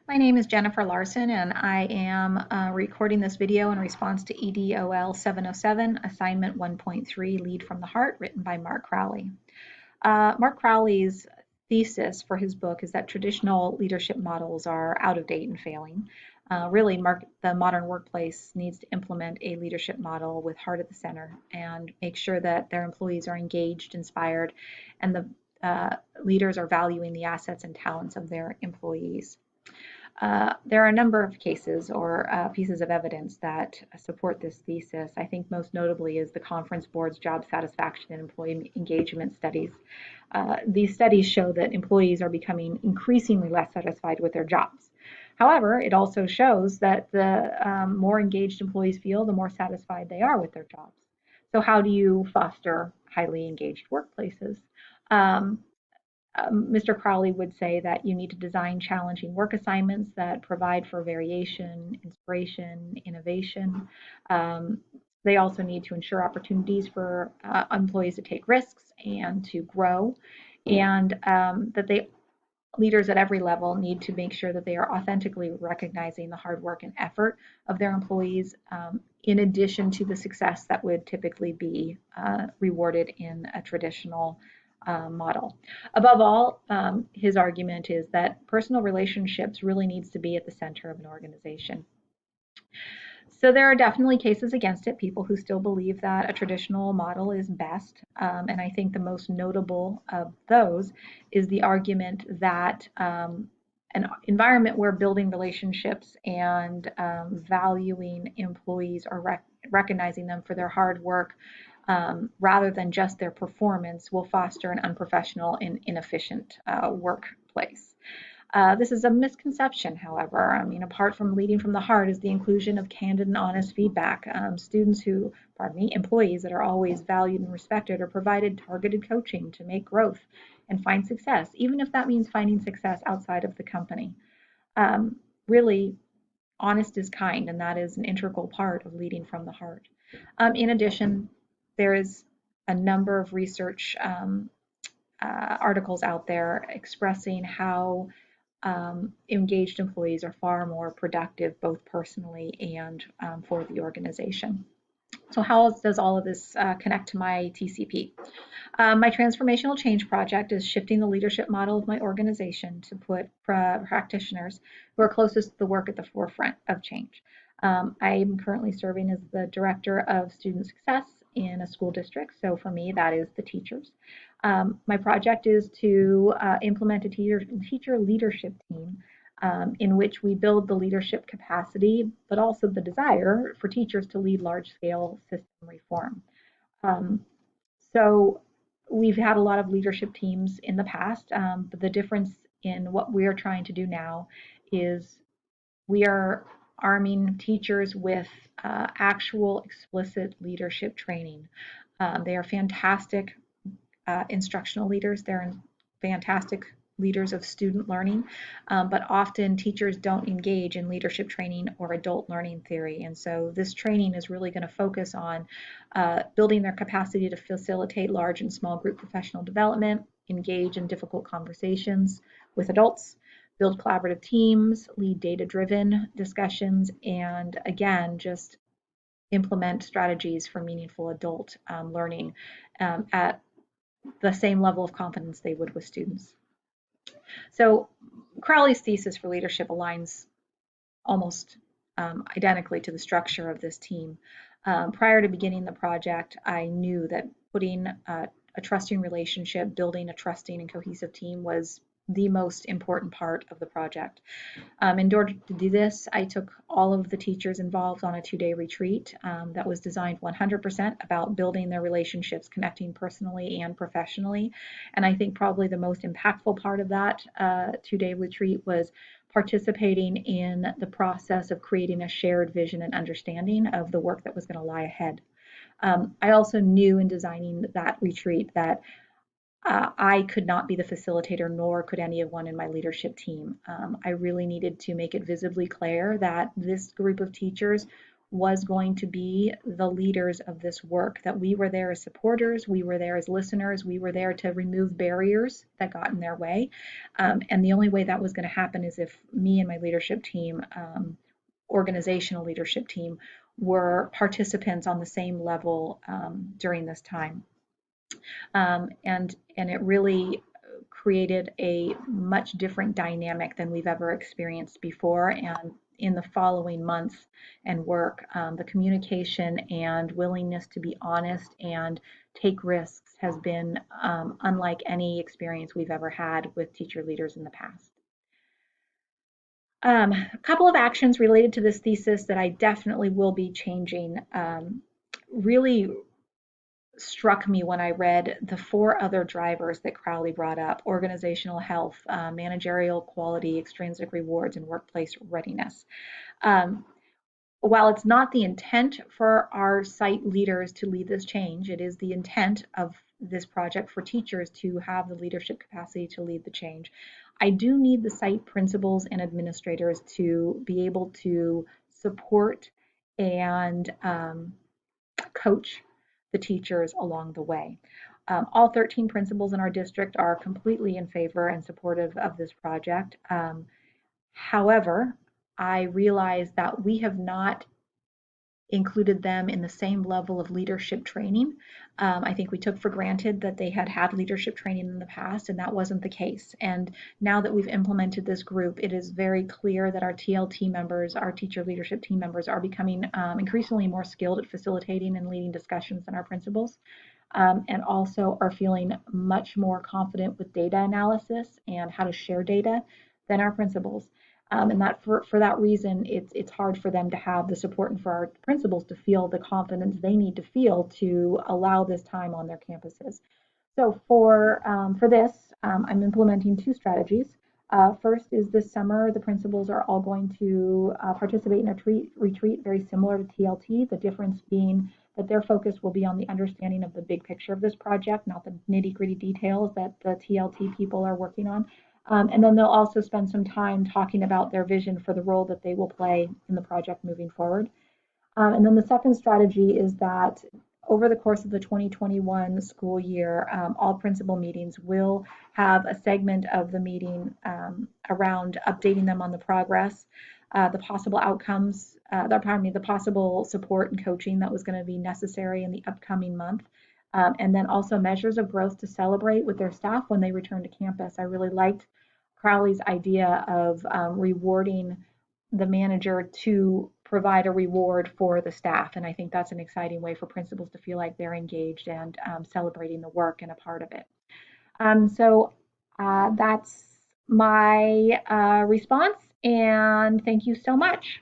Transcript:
My name is Jennifer Larson, and I am recording this video in response to EDOL 707, Assignment 1.3, Lead from the Heart, written by Mark Crowley. Mark Crowley's thesis for his book is that traditional leadership models are out of date and failing. Really, the modern workplace needs to implement a leadership model with heart at the center and make sure that their employees are engaged, inspired, and the leaders are valuing the assets and talents of their employees. There are a number of cases or pieces of evidence that support this thesis. I think most notably is the Conference Board's job satisfaction and employee engagement studies. These studies show that employees are becoming increasingly less satisfied with their jobs. However, it also shows that the more engaged employees feel, the more satisfied they are with their jobs. So how do you foster highly engaged workplaces? Mr. Crowley would say that you need to design challenging work assignments that provide for variation, inspiration, innovation. They also need to ensure opportunities for employees to take risks and to grow, and that leaders at every level need to make sure that they are authentically recognizing the hard work and effort of their employees, in addition to the success that would typically be rewarded in a traditional model. Above all, his argument is that personal relationships really needs to be at the center of an organization. So there are definitely cases against it, people who still believe that a traditional model is best. And I think the most notable of those is the argument that an environment where building relationships and valuing employees or recognizing them for their hard work rather than just their performance will foster an unprofessional and inefficient workplace. This is a misconception, however. I mean, apart from leading from the heart is the inclusion of candid and honest feedback. Employees that are always valued and respected are provided targeted coaching to make growth and find success, even if that means finding success outside of the company. Really, honest is kind, and that is an integral part of leading from the heart. In addition, there is a number of research articles out there expressing how engaged employees are far more productive, both personally and for the organization. So how does all of this connect to my TCP? My transformational change project is shifting the leadership model of my organization to put practitioners who are closest to the work at the forefront of change. I am currently serving as the Director of Student Success in a school district, so for me that is the teachers. My project is to implement a teacher leadership team in which we build the leadership capacity, but also the desire for teachers to lead large-scale system reform. So we've had a lot of leadership teams in the past, but the difference in what we're trying to do now is we are arming teachers with actual explicit leadership training. They are fantastic instructional leaders. They're fantastic leaders of student learning, but often teachers don't engage in leadership training or adult learning theory. And so this training is really going to focus on building their capacity to facilitate large and small group professional development, engage in difficult conversations with adults, build collaborative teams, lead data-driven discussions, and again, just implement strategies for meaningful adult learning at the same level of confidence they would with students. So Crowley's thesis for leadership aligns almost identically to the structure of this team. Prior to beginning the project, I knew that putting a trusting relationship, building a trusting and cohesive team was the most important part of the project. In order to do this, I took all of the teachers involved on a 2-day retreat that was designed 100% about building their relationships, connecting personally and professionally. And I think probably the most impactful part of that 2-day retreat was participating in the process of creating a shared vision and understanding of the work that was going to lie ahead. I also knew in designing that retreat that I could not be the facilitator, nor could anyone in my leadership team. I really needed to make it visibly clear that this group of teachers was going to be the leaders of this work, that we were there as supporters, we were there as listeners, we were there to remove barriers that got in their way. And the only way that was going to happen is if me and my leadership team, organizational leadership team, were participants on the same level during this time. And it really created a much different dynamic than we've ever experienced before. And in the following months and work, the communication and willingness to be honest and take risks has been unlike any experience we've ever had with teacher leaders in the past. A couple of actions related to this thesis that I definitely will be changing. Really struck me when I read the four other drivers that Crowley brought up: organizational health, managerial quality, extrinsic rewards, and workplace readiness. Um, while it's not the intent for our site leaders to lead this change, it is the intent of this project for teachers to have the leadership capacity to lead the change. I do need the site principals and administrators to be able to support and coach the teachers along the way. All 13 principals in our district are completely in favor and supportive of this project. However, I realize that we have not included them in the same level of leadership training. I think we took for granted that they had had leadership training in the past, and that wasn't the case. And now that we've implemented this group, it is very clear that our TLT members, our teacher leadership team members, are becoming increasingly more skilled at facilitating and leading discussions than our principals, and also are feeling much more confident with data analysis and how to share data than our principals. And that for that reason, it's hard for them to have the support, and for our principals to feel the confidence they need to feel to allow this time on their campuses. So for this, I'm implementing two strategies. First is this summer, the principals are all going to participate in a retreat very similar to TLT, the difference being that their focus will be on the understanding of the big picture of this project, not the nitty gritty details that the TLT people are working on. And then they'll also spend some time talking about their vision for the role that they will play in the project moving forward. And then the second strategy is that over the course of the 2021 school year, all principal meetings will have a segment of the meeting around updating them on the progress, the possible outcomes, the possible support and coaching that was going to be necessary in the upcoming month, and then also measures of growth to celebrate with their staff when they return to campus. I really liked Crowley's idea of rewarding the manager to provide a reward for the staff. And I think that's an exciting way for principals to feel like they're engaged and celebrating the work and a part of it. So that's my response, and thank you so much.